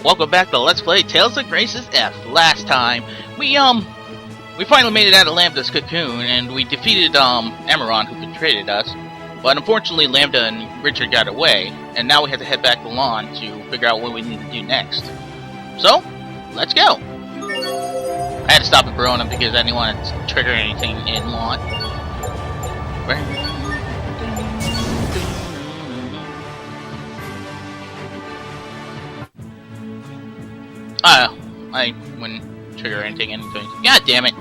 Welcome back to Let's Play Tales of Graces F. Last time, we finally made it out of Lambda's cocoon, and we defeated, Amaron, who betrayed us. But unfortunately, Lambda and Richard got away, and now we have to head back to Lon to figure out what we need to do next. So, let's go! I had to stop at Verona because I didn't want to trigger anything in Lon. I wouldn't trigger anything in between. God damn it!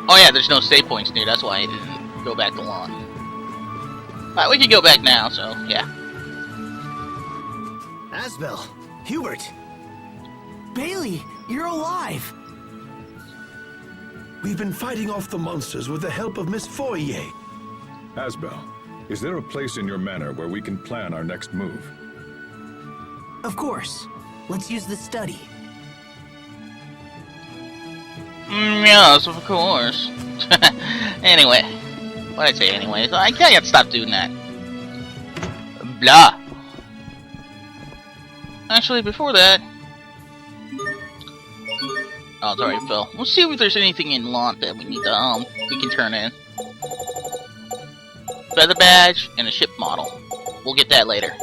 Oh yeah, there's no save points near, that's why I didn't go back to Lon. Alright, we can go back now, so yeah. Asbel, Hubert, Bailey, you're alive! We've been fighting off the monsters with the help of Miss Fourier. Asbel, is there a place in your manor where we can plan our next move? Of course. Let's use the study. Yes, of course. Anyway. What'd I say anyway? I can't stop doing that. Blah. Actually, before that... Oh, sorry, Phil. We'll see if there's anything in Lon that we need to, we can turn in. Feather badge and a ship model. We'll get that later.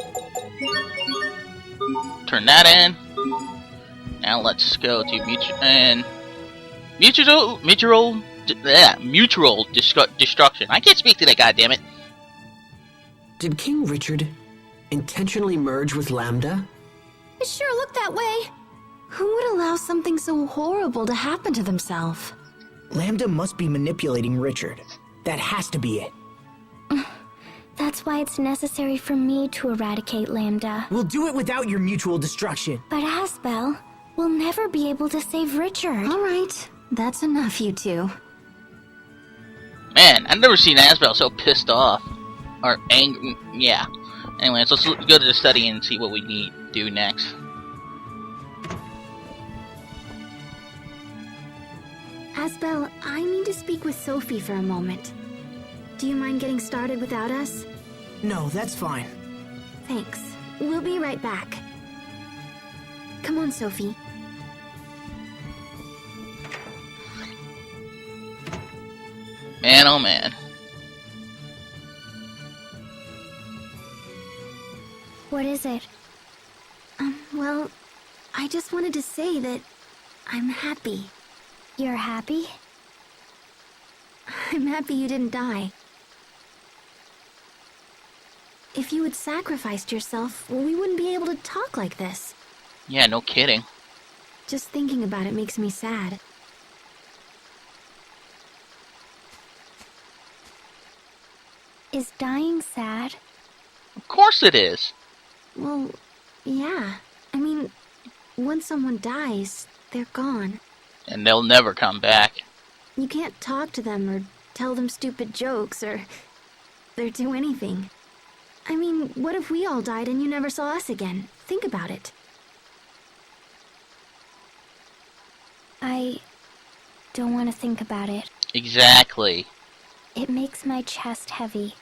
Turn that in. Now let's go to mutual destruction. I can't speak to that, goddammit. Did King Richard intentionally merge with Lambda? It sure looked that way. Who would allow something so horrible to happen to themselves? Lambda must be manipulating Richard. That has to be it. That's why it's necessary for me to eradicate Lambda. We'll do it without your mutual destruction. But Asbel, we'll never be able to save Richard. All right, that's enough, you two. Man, I've never seen Asbel so pissed off. Or angry. Yeah. Anyway, so let's go to the study and see what we need to do next. Asbel, I need to speak with Sophie for a moment. Do you mind getting started without us? No, that's fine. Thanks. We'll be right back. Come on, Sophie. Man, oh man. What is it? Well, I just wanted to say that I'm happy. You're happy? I'm happy you didn't die. If you had sacrificed yourself, we wouldn't be able to talk like this. Yeah, no kidding. Just thinking about it makes me sad. Is dying sad? Of course it is. Well, yeah. I mean, once someone dies, they're gone. And they'll never come back. You can't talk to them or tell them stupid jokes or do anything. I mean, what if we all died and you never saw us again? Think about it. I don't want to think about it. Exactly. It makes my chest heavy.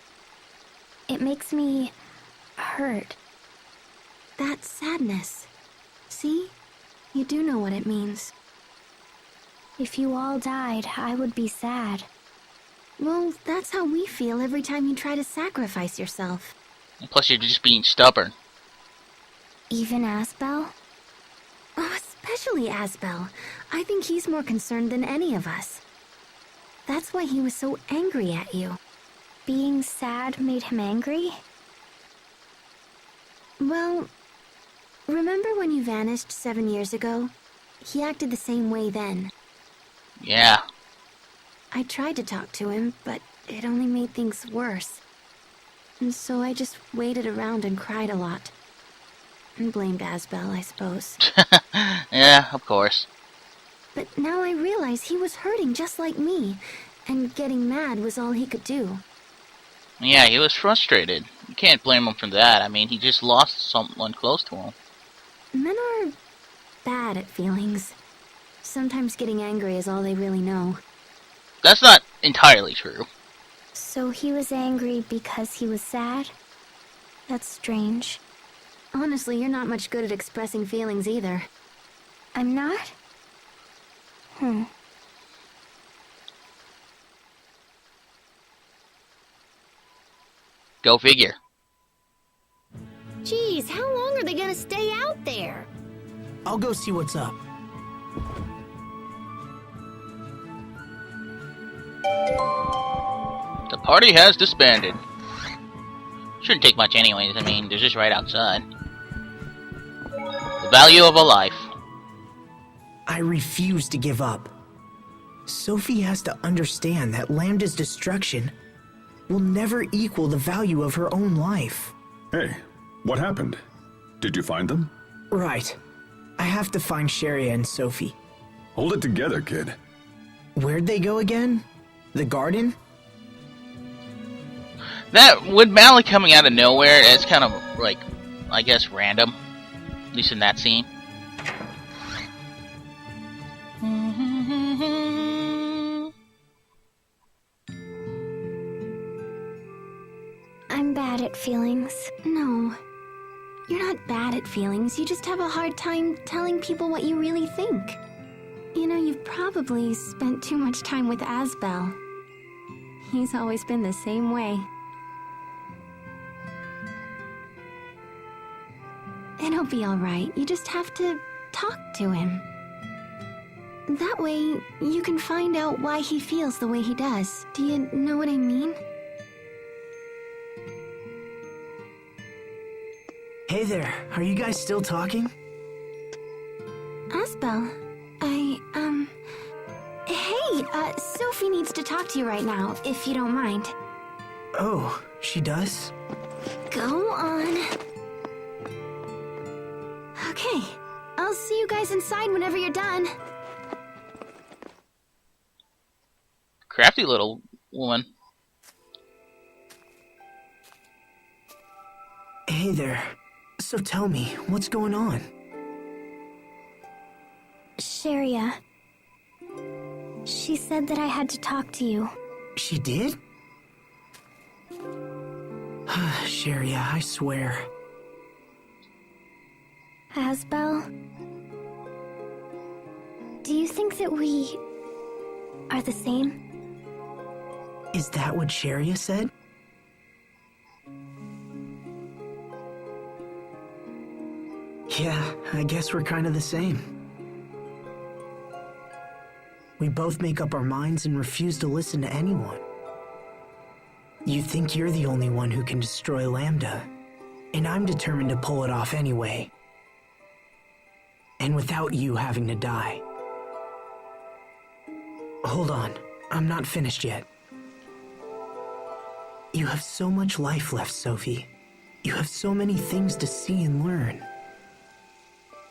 It makes me hurt. That's sadness. See? You do know what it means. If you all died, I would be sad. Well, that's how we feel every time you try to sacrifice yourself. And plus, you're just being stubborn. Even Asbel? Oh, especially Asbel. I think he's more concerned than any of us. That's why he was so angry at you. Being sad made him angry? Well, remember when you vanished 7 years ago? He acted the same way then. Yeah. I tried to talk to him, but it only made things worse. And so I just waited around and cried a lot. And blamed Asbel, I suppose. Yeah, of course. But now I realize he was hurting just like me, and getting mad was all he could do. Yeah, he was frustrated. You can't blame him for that. I mean, he just lost someone close to him. Men are bad at feelings. Sometimes getting angry is all they really know. That's not entirely true. So he was angry because he was sad? That's strange. Honestly, you're not much good at expressing feelings either. I'm not? Go figure. Geez, how long are they gonna stay out there? I'll go see what's up. The party has disbanded. Shouldn't take much anyways, I mean, they're just right outside. The value of a life. I refuse to give up. Sophie has to understand that Lambda's destruction will never equal the value of her own life. Hey, what happened? Did you find them? Right. I have to find Sharia and Sophie. Hold it together, kid. Where'd they go again? The garden? That, with Malik coming out of nowhere, it's kind of, like, I guess, random. At least in that scene. I'm bad at feelings. No. You're not bad at feelings, you just have a hard time telling people what you really think. You know, you've probably spent too much time with Asbel. He's always been the same way. It'll be alright, you just have to talk to him. That way, you can find out why he feels the way he does. Do you know what I mean? Hey there, are you guys still talking? Asbel, Hey, Sophie needs to talk to you right now, if you don't mind. Oh, she does? Go on. Okay, I'll see you guys inside whenever you're done. Crafty little woman. Hey there. So tell me, what's going on? Sharia. She said that I had to talk to you. She did? Sharia, I swear. Asbel? Do you think that we are the same? Is that what Sharia said? Yeah, I guess we're kind of the same. We both make up our minds and refuse to listen to anyone. You think you're the only one who can destroy Lambda, and I'm determined to pull it off anyway. And without you having to die. Hold on, I'm not finished yet. You have so much life left, Sophie. You have so many things to see and learn.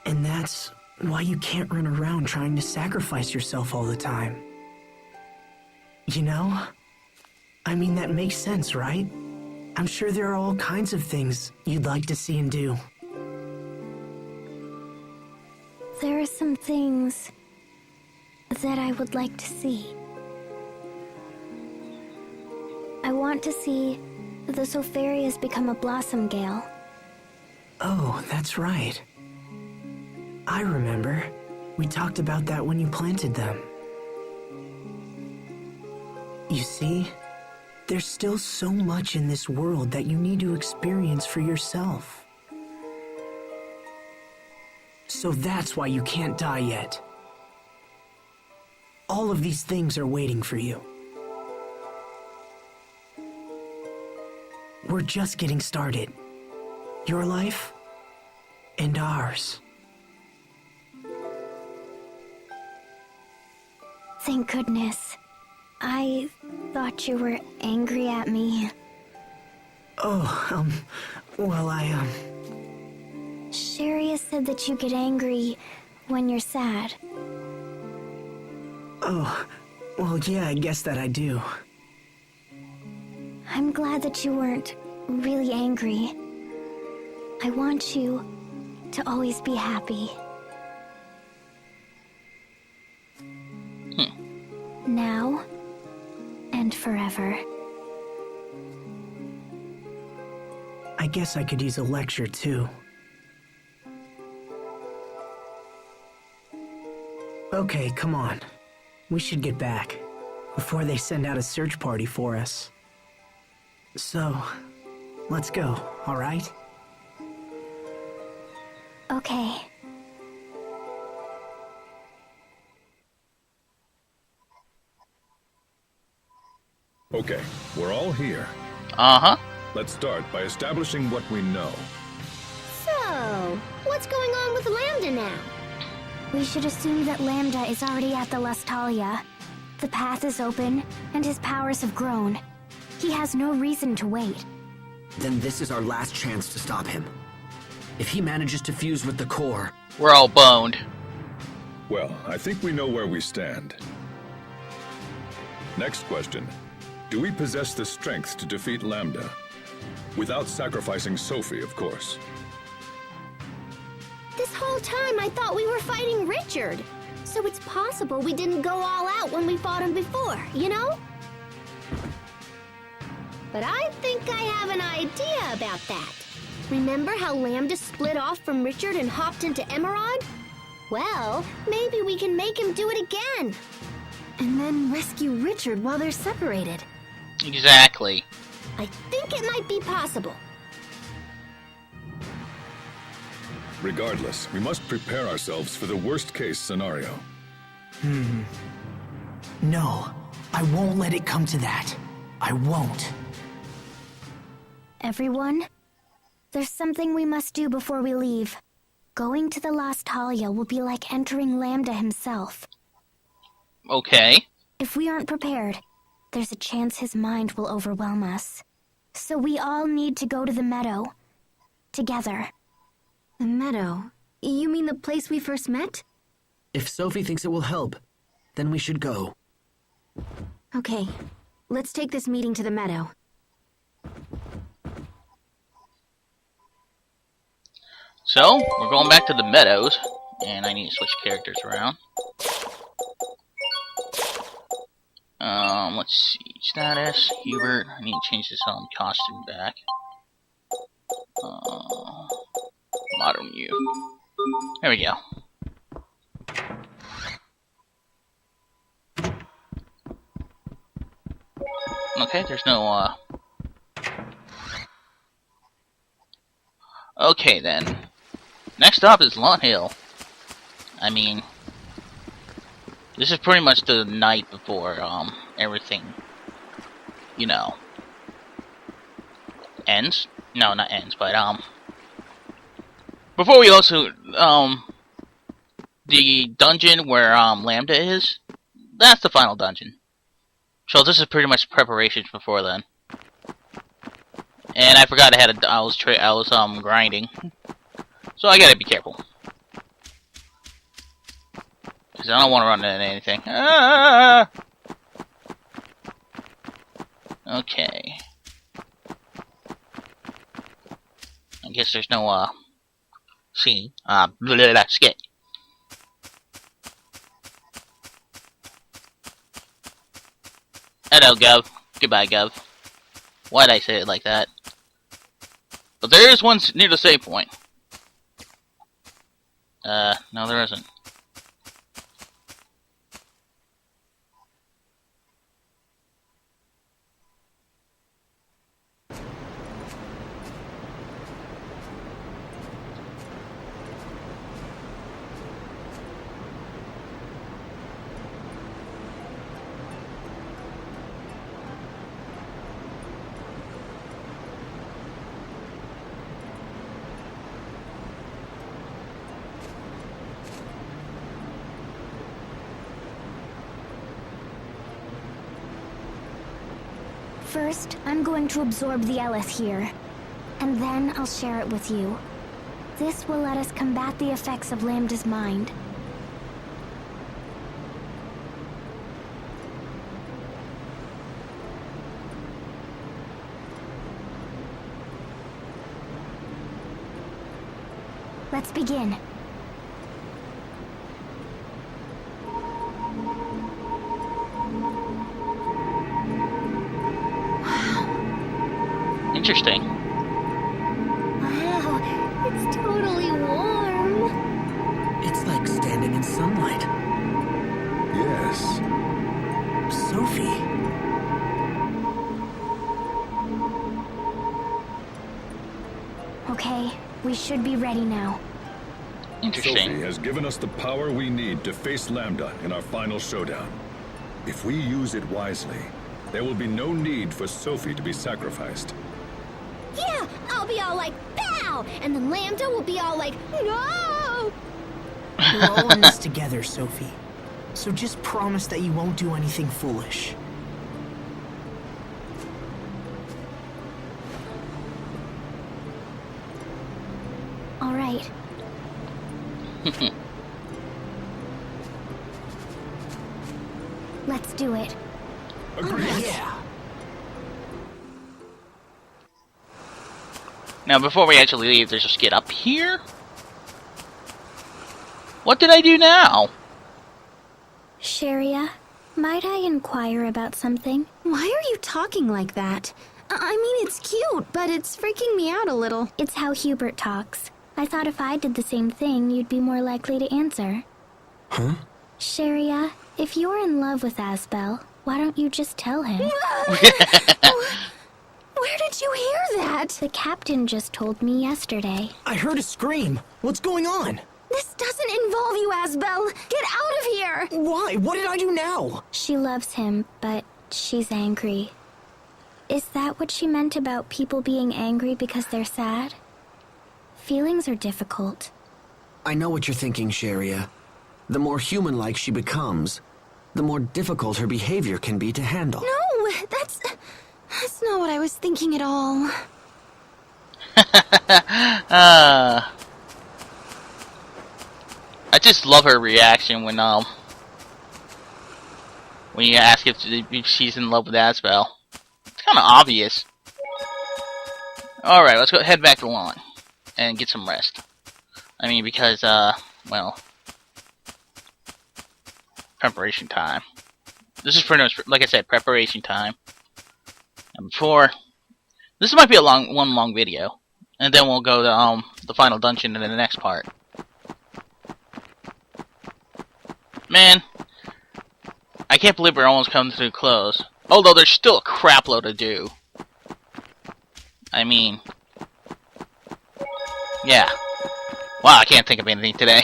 And that's why you can't run around trying to sacrifice yourself all the time. You know? I mean, that makes sense, right? I'm sure there are all kinds of things you'd like to see and do. There are some things that I would like to see. I want to see the Sulfarias become a blossom gale. Oh, that's right. I remember. We talked about that when you planted them. You see, there's still so much in this world that you need to experience for yourself. So that's why you can't die yet. All of these things are waiting for you. We're just getting started. Your life and ours. Thank goodness. I thought you were angry at me. Oh, well, Sharia said that you get angry when you're sad. Oh, well, yeah, I guess that I do. I'm glad that you weren't really angry. I want you to always be happy. Now and forever. I guess I could use a lecture too. Okay, come on. We should get back before they send out a search party for us. So, let's go, all right? Okay. Okay, we're all here. Uh-huh. Let's start by establishing what we know. So, what's going on with Lambda now? We should assume that Lambda is already at the Lestalia. The path is open, and his powers have grown. He has no reason to wait. Then this is our last chance to stop him. If he manages to fuse with the core... We're all boned. Well, I think we know where we stand. Next question. Do we possess the strength to defeat Lambda? Without sacrificing Sophie, of course. This whole time I thought we were fighting Richard. So it's possible we didn't go all out when we fought him before, you know? But I think I have an idea about that. Remember how Lambda split off from Richard and hopped into Emerald? Well, maybe we can make him do it again. And then rescue Richard while they're separated. Exactly. I think it might be possible. Regardless, we must prepare ourselves for the worst-case scenario. No, I won't let it come to that. I won't. Everyone, there's something we must do before we leave. Going to the Lestalia will be like entering Lambda himself. Okay. If we aren't prepared, there's a chance his mind will overwhelm us. So we all need to go to the meadow. Together. The meadow? You mean the place we first met? If Sophie thinks it will help, then we should go. Okay, let's take this meeting to the meadow. So, we're going back to the meadows, and I need to switch characters around. Let's see, status, Hubert, I need to change this costume back. Modern view. There we go. Okay, there's no, Okay then. Next up is Lawn Hill. I mean, this is pretty much the night before, everything, you know, ends. No, not ends, but, before we also, the dungeon where, Lambda is, that's the final dungeon. So this is pretty much preparations before then. And I forgot I was grinding. So I gotta be careful. Because I don't want to run into anything. Ah! Okay. I guess there's no, scene. Skit. Hello, Gov. Goodbye, Gov. Why'd I say it like that? But there is one near the save point. No there isn't. First, I'm going to absorb the Eleth here, and then I'll share it with you. This will let us combat the effects of Lambda's mind. Let's begin. Interesting. totally warm. It's like standing in sunlight. Yes. Sophie. Okay, we should be ready now. Interesting. Sophie has given us the power we need to face Lambda in our final showdown. If we use it wisely, there will be no need for Sophie to be sacrificed. Yeah, I'll be all like, "Bow!" And then Lambda will be all like, "No!" We're all in this together, Sophie. So just promise that you won't do anything foolish. All right. Let's do it. Agreed. Yeah. Now, before we actually leave, there's a skid up here. What did I do now? Sharia, might I inquire about something? Why are you talking like that? I mean, it's cute, but it's freaking me out a little. It's how Hubert talks. I thought if I did the same thing, you'd be more likely to answer. Huh? Sharia, if you're in love with Asbel, why don't you just tell him? Where did you hear that? The captain just told me yesterday. I heard a scream. What's going on? This doesn't involve you, Asbel. Get out of here! Why? What did I do now? She loves him, but she's angry. Is that what she meant about people being angry because they're sad? Feelings are difficult. I know what you're thinking, Sharia. The more human-like she becomes, the more difficult her behavior can be to handle. No, that's not what I was thinking at all. I just love her reaction when you ask if she's in love with Asbel. It's kind of obvious. Alright, let's go head back to lawn and get some rest. I mean, because, well, preparation time. This is pretty much, like I said, preparation time. And before, this might be a one long video, and then we'll go to the final dungeon in the next part. Man, I can't believe we're almost coming to a close. Although there's still a crap load to do. I mean, yeah. Wow, I can't think of anything today.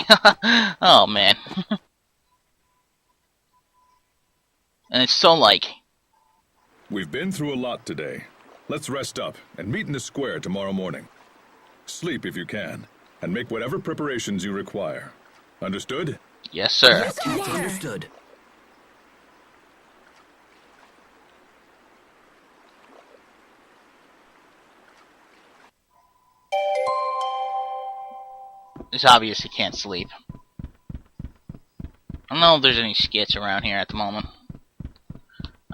Oh man. And it's so like... We've been through a lot today. Let's rest up and meet in the square tomorrow morning. Sleep if you can, and make whatever preparations you require. Understood? Yes, sir. Yes, Captain. Understood. It's obvious he can't sleep. I don't know if there's any skits around here at the moment.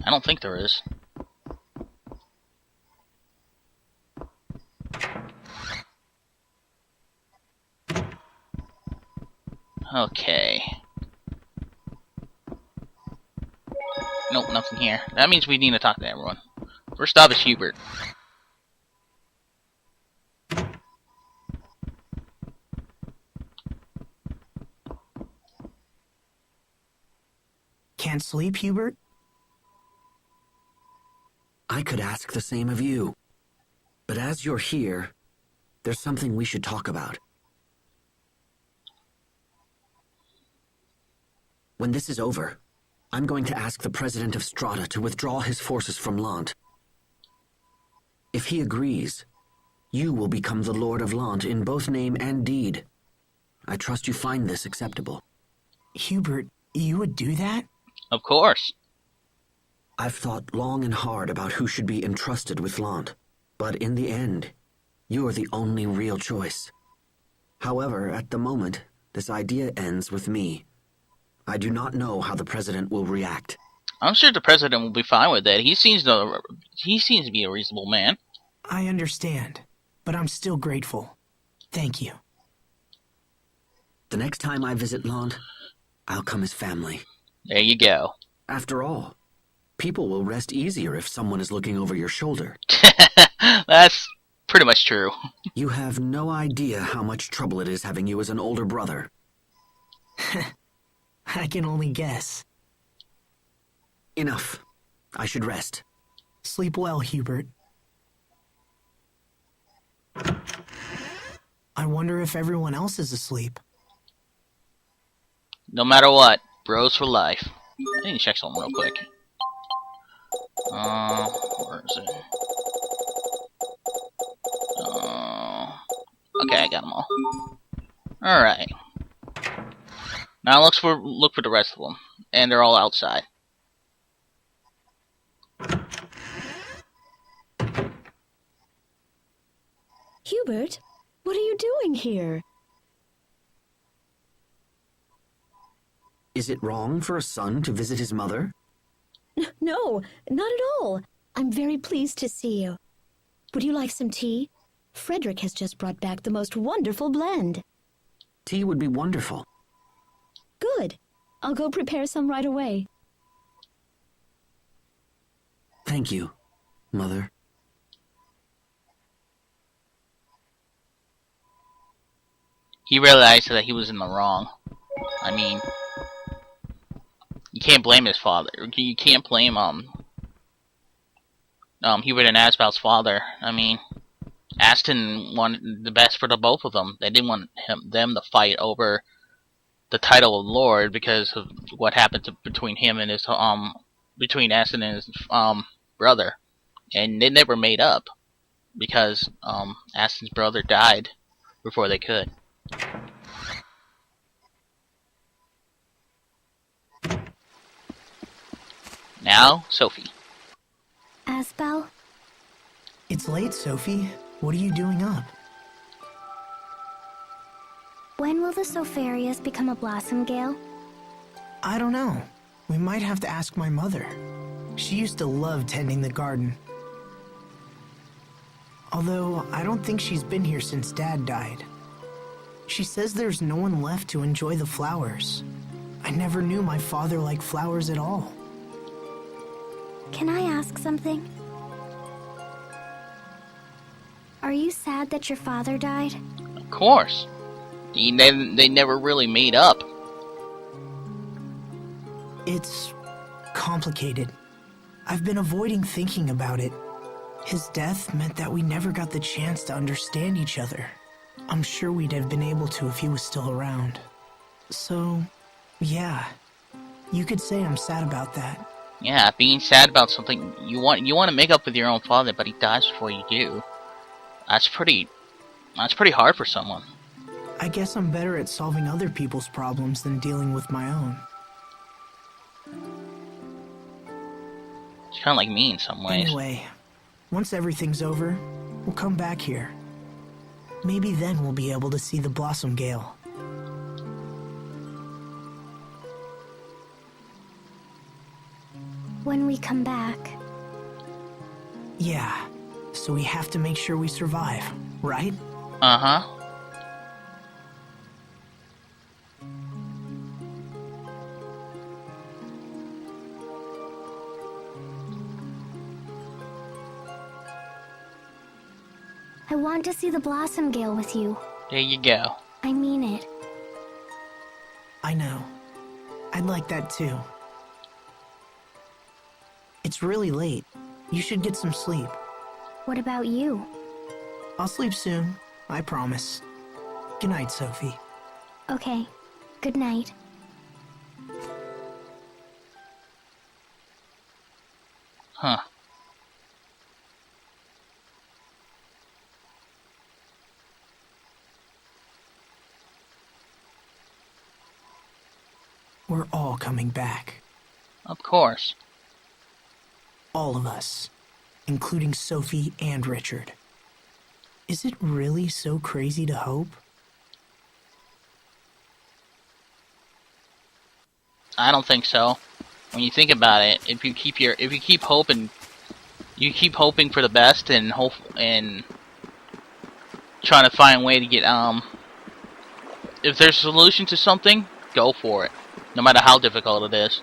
I don't think there is. Okay. Nope, nothing here. That means we need to talk to everyone. First stop is Hubert. Can't sleep, Hubert? I could ask the same of you. But as you're here, there's something we should talk about. When this is over, I'm going to ask the President of Strata to withdraw his forces from Lant. If he agrees, you will become the Lord of Lant in both name and deed. I trust you find this acceptable. Hubert, you would do that? Of course. I've thought long and hard about who should be entrusted with Lant, but in the end, you're the only real choice. However, at the moment, this idea ends with me. I do not know how the President will react. I'm sure the President will be fine with that. He seems to be a reasonable man. I understand, but I'm still grateful. Thank you. The next time I visit Lant, I'll come as family. There you go. After all, people will rest easier if someone is looking over your shoulder. That's pretty much true. You have no idea how much trouble it is having you as an older brother. I can only guess. Enough. I should rest. Sleep well, Hubert. I wonder if everyone else is asleep. No matter what, bros for life. I need to check something real quick. Where is it? Okay, I got them all. Alright. Now look for the rest of them. And they're all outside. Hubert, what are you doing here? Is it wrong for a son to visit his mother? No, not at all. I'm very pleased to see you. Would you like some tea? Frederick has just brought back the most wonderful blend. Tea would be wonderful. Good. I'll go prepare some right away. Thank you, Mother. He realized that he was in the wrong. I mean, you can't blame his father. You can't blame Hubert and Asbel's father. I mean, Aston wanted the best for the both of them. They didn't want them to fight over the title of Lord because of what happened between him and his between Aston and his brother, and they never made up because Aston's brother died before they could. Now, Sophie. Asbel? It's late, Sophie. What are you doing up? When will the Sopharius become a Blossom Gale? I don't know. We might have to ask my mother. She used to love tending the garden. Although, I don't think she's been here since Dad died. She says there's no one left to enjoy the flowers. I never knew my father liked flowers at all. Can I ask something? Are you sad that your father died? Of course. They never really made up. It's complicated. I've been avoiding thinking about it. His death meant that we never got the chance to understand each other. I'm sure we'd have been able to if he was still around. So, yeah. You could say I'm sad about that. Yeah, being sad about something you want to make up with your own father, but he dies before you do. That's pretty hard for someone. I guess I'm better at solving other people's problems than dealing with my own. It's kind of like me in some ways. Anyway, once everything's over, we'll come back here. Maybe then we'll be able to see the Blossom Gale. When we come back. Yeah, so we have to make sure we survive, right? Uh-huh. I want to see the Blossom Gale with you. There you go. I mean it. I know. I'd like that too. It's really late. You should get some sleep. What about you? I'll sleep soon, I promise. Good night, Sophie. Okay. Good night. Huh. We're all coming back. Of course. All of us, including Sophie and Richard. Is it really so crazy to hope? I don't think so. When you think about it, if you keep hoping, you keep hoping for the best and hope and trying to find a way to get if there's a solution to something, go for it, no matter how difficult it is.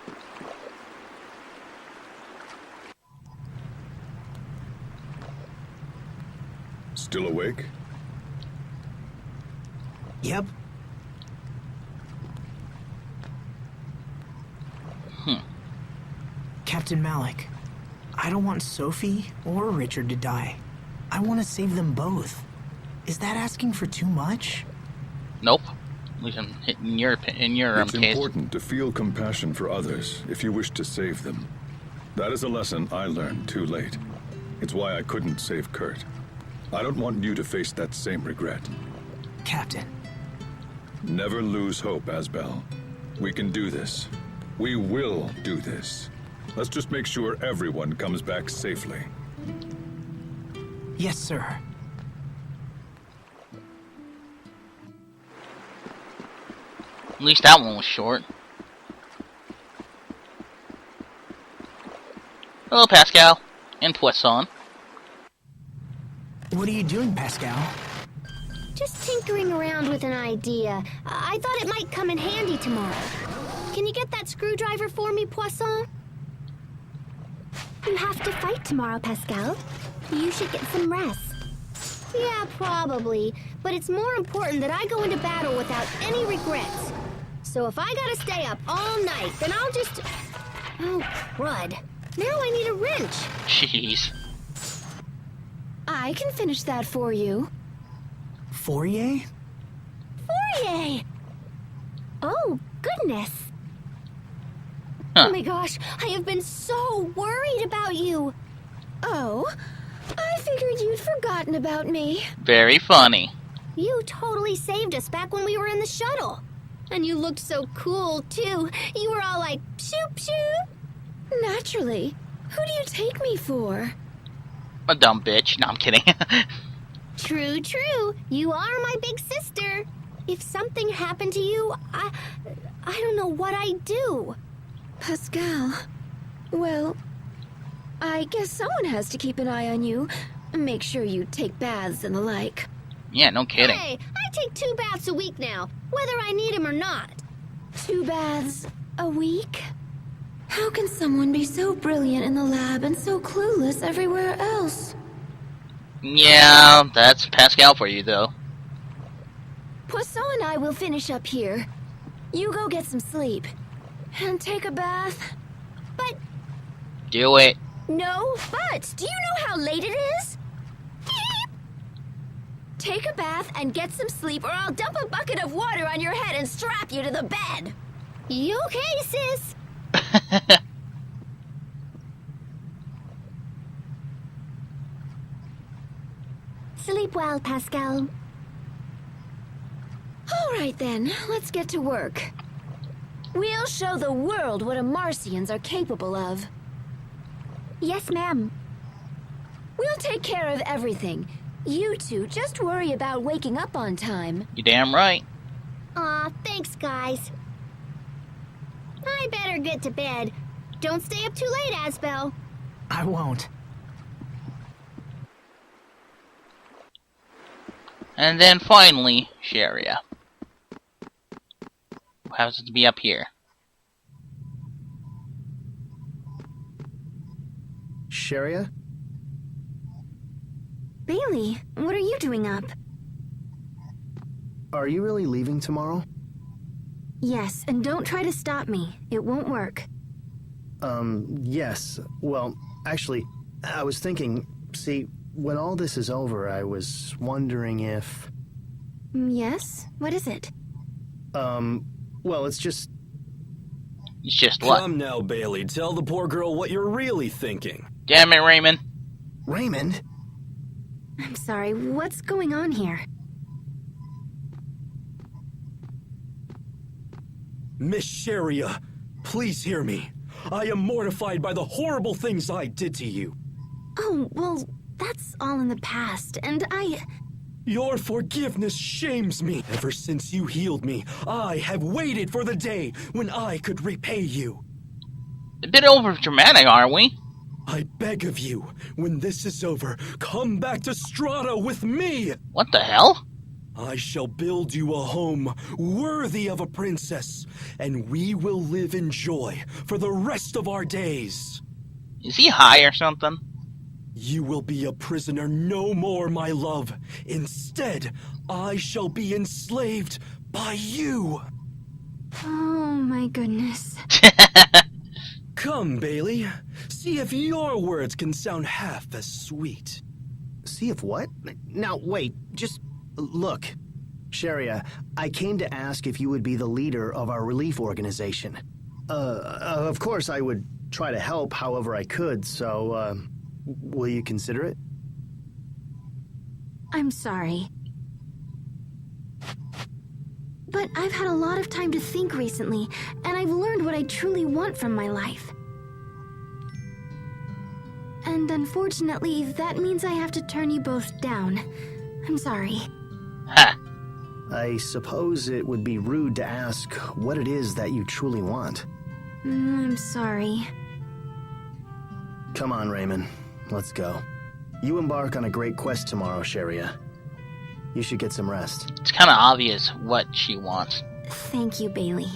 Still awake? Yep. Captain Malik, I don't want Sophie or Richard to die. I want to save them both. Is that asking for too much? Nope. At least in your It's case. important to feel compassion for others if you wish to save them. That is a lesson I learned too late. It's why I couldn't save Kurt. I don't want you to face that same regret. Captain. Never lose hope, Asbel. We can do this. We will do this. Let's just make sure everyone comes back safely. Yes, sir. At least that one was short. Hello, Pascal. And Poisson. What are you doing, Pascal? Just tinkering around with an idea. I thought it might come in handy tomorrow. Can you get that screwdriver for me, Poisson? You have to fight tomorrow, Pascal. You should get some rest. Yeah, probably. But it's more important that I go into battle without any regrets. So if I gotta stay up all night, then I'll just... Oh, crud. Now I need a wrench. Jeez. I can finish that for you. Fourier? Fourier! Oh, goodness. Huh. Oh my gosh, I have been so worried about you. Oh, I figured you'd forgotten about me. Very funny. You totally saved us back when we were in the shuttle. And you looked so cool, too. You were all like, shoop, shoop. Naturally. Who do you take me for? A dumb bitch. No, I'm kidding. True, true. You are my big sister. If something happened to you, I don't know what I'd do. Pascal. Well, I guess someone has to keep an eye on you. Make sure you take baths and the like. Yeah, no kidding. Hey, I take 2 baths a week now, whether I need them or not. 2 baths a week? How can someone be so brilliant in the lab and so clueless everywhere else? Yeah, that's Pascal for you, though. Poisson and I will finish up here. You go get some sleep. And take a bath. But Do it. No, but do you know how late it is? Take a bath and get some sleep, or I'll dump a bucket of water on your head and strap you to the bed. you okay, sis? Sleep well, Pascal. All right then, let's get to work. We'll show the world what Amarcians are capable of. Yes, ma'am. We'll take care of everything. You two just worry about waking up on time. You damn right. Aw, thanks, guys. I better get to bed. Don't stay up too late, Asbel. I won't. And then finally, Sharia. What happens to be up here? Sharia? Bailey, what are you doing up? Are you really leaving tomorrow? Yes, and don't try to stop me. It won't work. Yes. Well, actually, I was thinking, see, when all this is over, I was wondering if... Yes? What is it? Well, it's just... It's just what? Come now, Bailey. Tell the poor girl what you're really thinking. Damn it, Raymond. Raymond? I'm sorry, what's going on here? Miss Sharia, please hear me. I am mortified by the horrible things I did to you. Oh, well, that's all in the past, and Your forgiveness shames me. Ever since you healed me, I have waited for the day when I could repay you. A bit over dramatic, aren't we? I beg of you, when this is over, come back to Strata with me. What the hell? I shall build you a home worthy of a princess, and we will live in joy for the rest of our days. Is he high or something? You will be a prisoner no more, my love. Instead, I shall be enslaved by you. Oh my goodness. Come, Bailey. See if your words can sound half as sweet. See if what? Now, wait, just look. Sharia, I came to ask if you would be the leader of our relief organization. Of course I would try to help however I could, so, will you consider it? I'm sorry. But I've had a lot of time to think recently, and I've learned what I truly want from my life. And unfortunately, that means I have to turn you both down. I'm sorry. Ha! I suppose it would be rude to ask what it is that you truly want. I'm sorry. Come on, Raymond. Let's go. You embark on a great quest tomorrow, Sharia. You should get some rest. It's kind of obvious what she wants. Thank you, Bailey.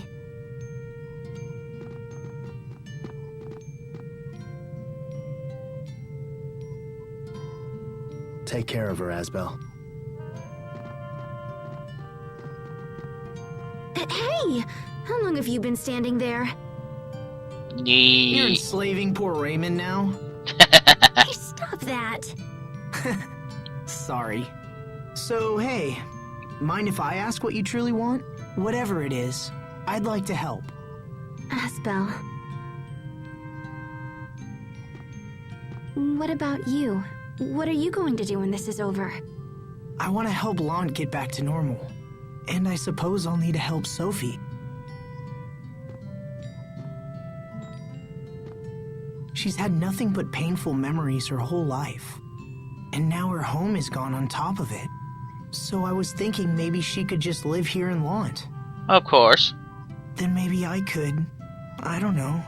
Take care of her, Asbel. Hey! How long have you been standing there? You're enslaving poor Raymond now? Hey, stop that! Sorry. So, hey, mind if I ask what you truly want? Whatever it is, I'd like to help. Asbel. What about you? What are you going to do when this is over? I want to help Lon get back to normal. And I suppose I'll need to help Sophie. She's had nothing but painful memories her whole life. And now her home is gone on top of it. So I was thinking maybe she could just live here in Launt. Of course. Then maybe I could, I don't know,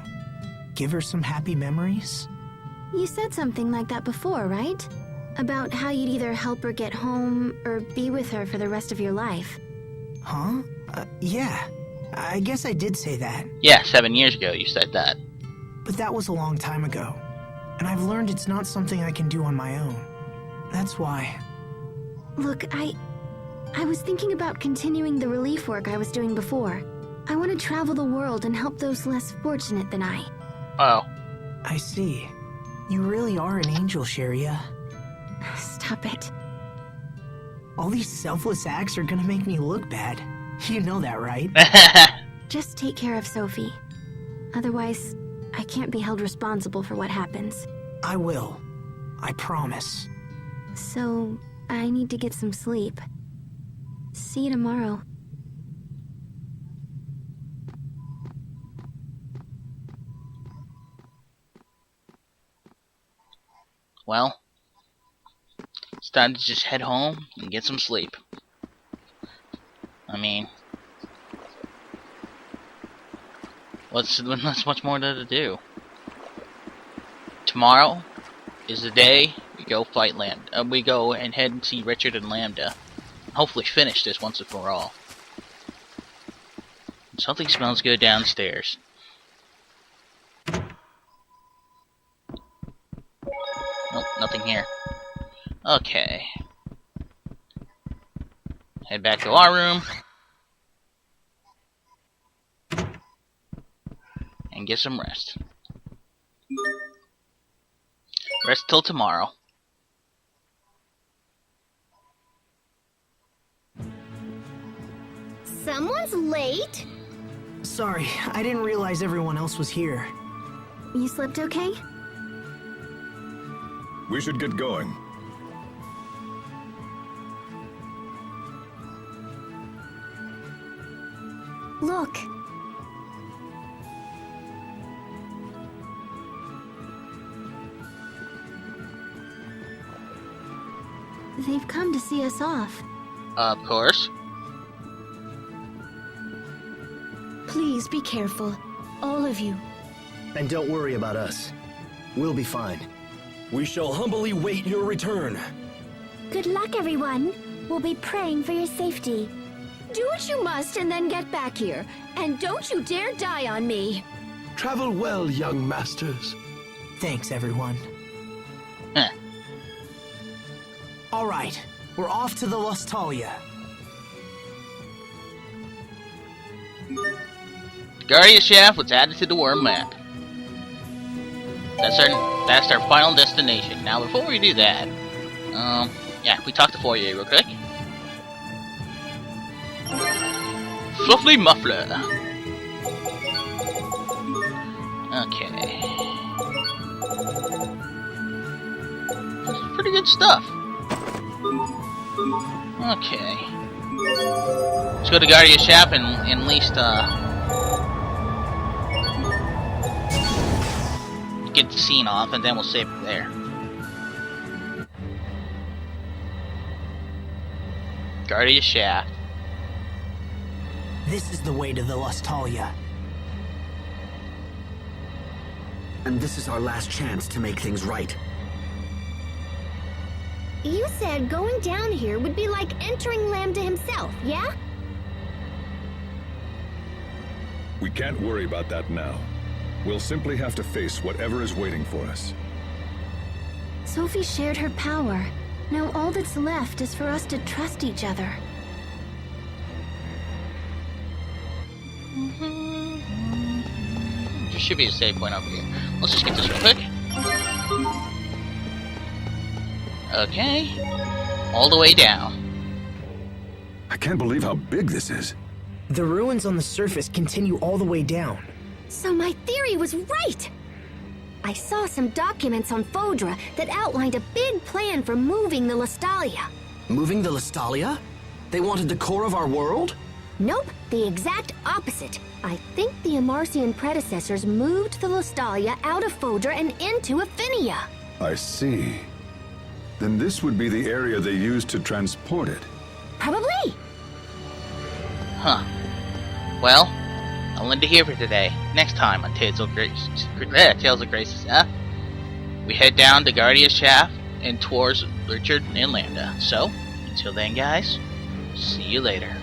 give her some happy memories? You said something like that before, right? About how you'd either help her get home or be with her for the rest of your life. Huh? Yeah. I guess I did say that. Yeah, 7 years ago you said that. But that was a long time ago. And I've learned it's not something I can do on my own. That's why. Look, I was thinking about continuing the relief work I was doing before. I want to travel the world and help those less fortunate than I. Oh. I see. You really are an angel, Sharia. Stop it. All these selfless acts are gonna make me look bad. You know that, right? Just take care of Sophie. Otherwise, I can't be held responsible for what happens. I will. I promise. So, I need to get some sleep. See you tomorrow. Well, it's time to just head home and get some sleep. I mean, what's much more to do? Tomorrow is the day we go fight we go and head and see Richard and Lambda. Hopefully finish this once and for all. Something smells good downstairs. Nope, nothing here. Okay. Head back to our room. And get some rest. Rest till tomorrow. Someone's late? Sorry, I didn't realize everyone else was here. You slept okay? We should get going. Look. They've come to see us off. Of course. Please be careful, all of you. And don't worry about us. We'll be fine. We shall humbly wait your return. Good luck, everyone. We'll be praying for your safety. Do what you must and then get back here. And don't you dare die on me. Travel well, young masters. Thanks, everyone. Heh. right. We're off to the Lustalia. The Guardia Shaft was added to the world map. That's our final destination. Now, before we do that, yeah, we talked to Fourier real quick. Fluffy Muffler. Okay. That's pretty good stuff. Okay. Let's go to Guardia Shaft and at least, get the scene off, and then we'll save it there. Guardia Shaft. This is the way to the Lustalia. And this is our last chance to make things right. You said going down here would be like entering Lambda himself, yeah? We can't worry about that now. We'll simply have to face whatever is waiting for us. Sophie shared her power. Now all that's left is for us to trust each other. There should be a save point over here. Let's just get this real quick. Okay. All the way down. I can't believe how big this is. The ruins on the surface continue all the way down. So my theory was right! I saw some documents on Fodra that outlined a big plan for moving the Lustalia. Moving the Lustalia? They wanted the core of our world? Nope, the exact opposite. I think the Amarcian predecessors moved the Lustalia out of Fodra and into Affinia. I see. Then this would be the area they used to transport it. Probably. Huh. Well, I'll end it here for today. Next time on Tales of Graces, we head down to Guardia Shaft and towards Richard and Lambda. So, until then guys, see you later.